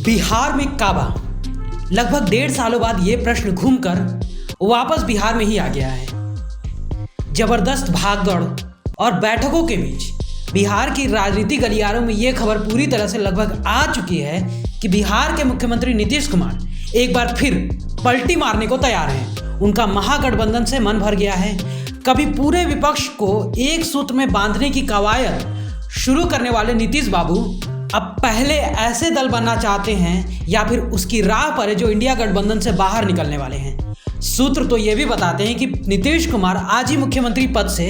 बिहार में काबा। लगभग 1.5 सालों बाद ये प्रश्न घूमकर वापस बिहार में ही आ गया है। जबरदस्त भागदौड़ और बैठकों के बीच बिहार की राजनीतिक गलियारों में ये खबर पूरी तरह से लगभग आ चुकी है कि बिहार के मुख्यमंत्री नीतीश कुमार एक बार फिर पलटी मारने को तैयार हैं। उनका महागठबंधन से मन भर गया है। कभी पूरे विपक्ष को एक सूत्र में बांधने की कवायद शुरू करने वाले नीतीश बाबू अब पहले ऐसे दल बनना चाहते हैं या फिर उसकी राह पर है जो इंडिया गठबंधन से बाहर निकलने वाले हैं। सूत्र तो ये भी बताते हैं कि नीतीश कुमार आज ही मुख्यमंत्री पद से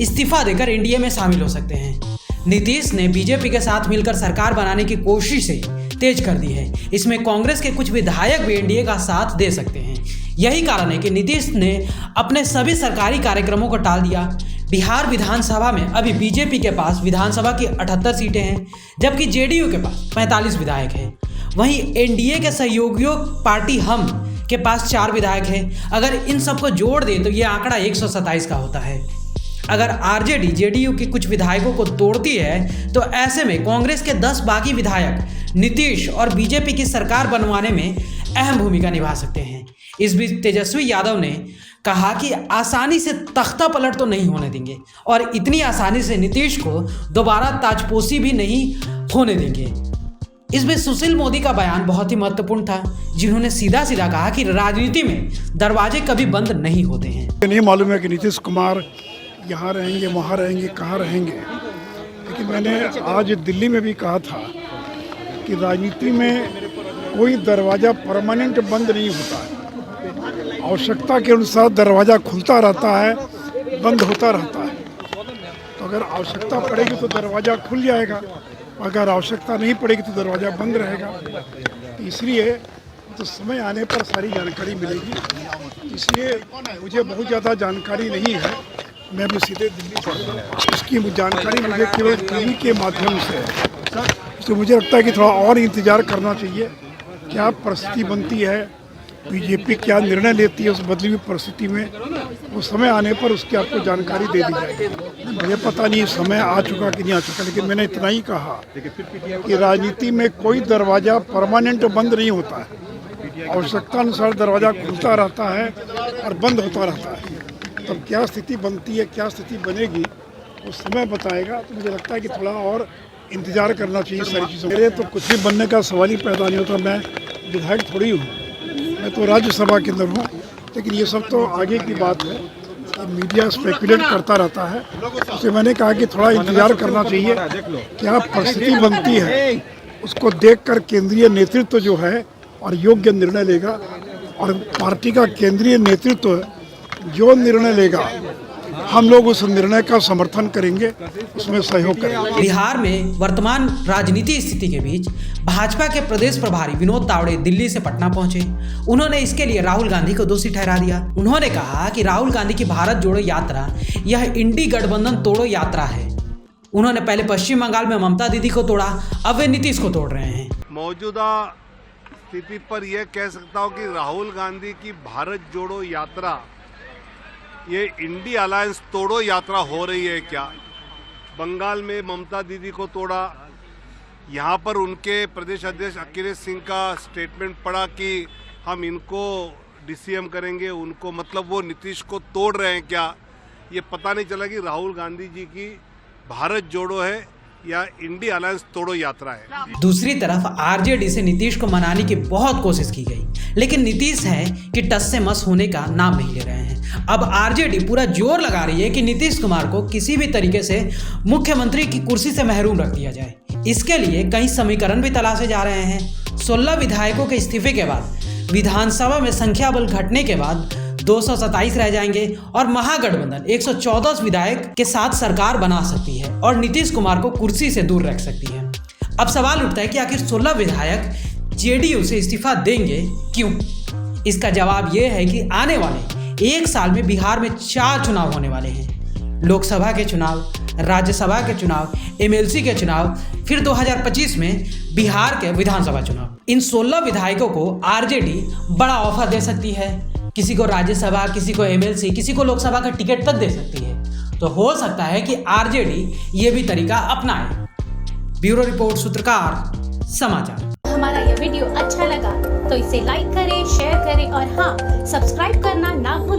इस्तीफा देकर एनडीए में शामिल हो सकते हैं। नीतीश ने बीजेपी के साथ मिलकर सरकार बनाने की कोशिशें तेज कर दी है। इसमें कांग्रेस के कुछ विधायक भी एनडीए का साथ दे सकते हैं। यही कारण है कि नीतीश ने अपने सभी सरकारी कार्यक्रमों को टाल दिया। बिहार विधानसभा में अभी बीजेपी के पास विधानसभा की 78 सीटें हैं, जबकि जेडीयू के पास 45 विधायक हैं। वहीं एनडीए के सहयोगियों पार्टी हम के पास 4 विधायक हैं। अगर इन सबको जोड़ दें तो ये आंकड़ा 127 का होता है। अगर आरजेडी जेडीयू के कुछ विधायकों को तोड़ती है तो ऐसे में कांग्रेस के 10 बागी विधायक नीतीश और बीजेपी की सरकार बनवाने में अहम भूमिका निभा सकते हैं। इस बीच तेजस्वी यादव ने कहा कि आसानी से तख्ता पलट तो नहीं होने देंगे और इतनी आसानी से नीतीश को दोबारा ताजपोशी भी नहीं होने देंगे। इस बीच सुशील मोदी का बयान बहुत ही महत्वपूर्ण था, जिन्होंने सीधा सीधा कहा कि राजनीति में दरवाजे कभी बंद नहीं होते हैं। नहीं मालूम है कि नीतीश कुमार यहाँ रहेंगे, वहाँ रहेंगे, कहाँ रहेंगे, लेकिन मैंने आज दिल्ली में भी कहा था कि राजनीति में कोई दरवाज़ा परमानेंट बंद नहीं होता है। आवश्यकता के अनुसार दरवाज़ा खुलता रहता है, बंद होता रहता है। तो अगर आवश्यकता पड़ेगी तो दरवाज़ा खुल जाएगा, अगर आवश्यकता नहीं पड़ेगी तो दरवाज़ा बंद रहेगा। तो इसलिए तो समय आने पर सारी जानकारी मिलेगी। इसलिए मुझे बहुत ज़्यादा जानकारी नहीं है, मैं भी सीधे दिल्ली से इसकी जानकारी मुझे केवल टीवी के माध्यम से है। तो मुझे लगता है कि थोड़ा और इंतज़ार करना चाहिए, क्या परिस्थिति बनती है, बीजेपी क्या निर्णय लेती है उस बदली हुई परिस्थिति में। वो समय आने पर उसकी आपको जानकारी दे दी जाएगी। मुझे पता नहीं समय आ चुका कि नहीं आ चुका, लेकिन मैंने इतना ही कहा कि राजनीति में कोई दरवाज़ा परमानेंट बंद नहीं होता है। आवश्यकता अनुसार दरवाज़ा खुलता रहता है और बंद होता रहता है। तब क्या स्थिति बनती है, क्या स्थिति बनेगी, वो समय बताएगा। तो मुझे लगता है कि थोड़ा और इंतज़ार करना चाहिए सारी चीज़ों। मेरे तो कुछ भी बनने का सवाल ही पैदा नहीं होता। मैं विधायक थोड़ी हूँ, मैं तो राज्यसभा के अंदर हूँ। लेकिन ये सब तो आगे की बात है, मीडिया स्पेकुलेट करता रहता है। उससे मैंने कहा कि थोड़ा इंतज़ार करना चाहिए, क्या परिस्थिति बनती है उसको देखकर केंद्रीय नेतृत्व जो है और योग्य निर्णय लेगा, और पार्टी का केंद्रीय नेतृत्व जो निर्णय लेगा हम लोग उस निर्णय का समर्थन करेंगे, उसमें सहयोग करेंगे। बिहार में वर्तमान राजनीति स्थिति के बीच भाजपा के प्रदेश प्रभारी विनोद तावड़े दिल्ली से पटना पहुंचे। उन्होंने इसके लिए राहुल गांधी को दोषी ठहरा दिया। उन्होंने कहा कि राहुल गांधी की भारत जोड़ो यात्रा यह इंडी गठबंधन तोड़ो यात्रा है। उन्होंने पहले पश्चिम बंगाल में ममता दीदी को तोड़ा, अब वे नीतीश को तोड़ रहे हैं। मौजूदा स्थिति पर यह कह सकता हूँ कि राहुल गांधी की भारत जोड़ो यात्रा ये इंडी अलायंस तोड़ो यात्रा हो रही है क्या? बंगाल में ममता दीदी को तोड़ा, यहाँ पर उनके प्रदेश अध्यक्ष अखिलेश सिंह का स्टेटमेंट पड़ा कि हम इनको डीसीएम करेंगे, उनको मतलब वो नीतीश को तोड़ रहे हैं क्या? ये पता नहीं चला कि राहुल गांधी जी की भारत जोड़ो है या इंडी अलायंस तोड़ो यात्रा है। दूसरी तरफ आरजेडी से नीतीश को मनाने की बहुत कोशिश की गई, लेकिन नीतीश है कि टस से मस होने का नाम नहीं ले रहे हैं। अब आरजेडी पूरा जोर लगा रही है कि नीतीश कुमार को किसी भी तरीके से मुख्यमंत्री की कुर्सी से महरूम रख दिया जाए। इसके लिए कई समीकरण भी तलाशे जा रहे हैं। 16 विधायकों के इस्तीफे के बाद विधानसभा में संख्या बल घटने के बाद 227 रह जाएंगे और महागठबंधन 114 विधायक के साथ सरकार बना सकती है और नीतीश कुमार को कुर्सी से दूर रख सकती है। अब सवाल उठता है कि आखिर 16 विधायक जेडीयू से इस्तीफा देंगे क्यों? इसका जवाब यह है कि आने वाले 1 साल में बिहार में 4 चुनाव होने वाले हैं। लोकसभा के चुनाव, राज्यसभा के चुनाव, एमएलसी के चुनाव, फिर 2025 में बिहार के विधानसभा चुनाव। इन 16 विधायकों को आरजेडी बड़ा ऑफर दे सकती है। किसी को राज्यसभा, किसी को एमएलसी, किसी को लोकसभा का टिकट तक दे सकती है। तो हो सकता है कि आरजेडी ये भी तरीका अपनाए। ब्यूरो रिपोर्ट, सूत्रकार समाचार। हमारा यह वीडियो अच्छा लगा तो इसे लाइक करें, शेयर करें और हाँ, सब्सक्राइब करना ना भूलें।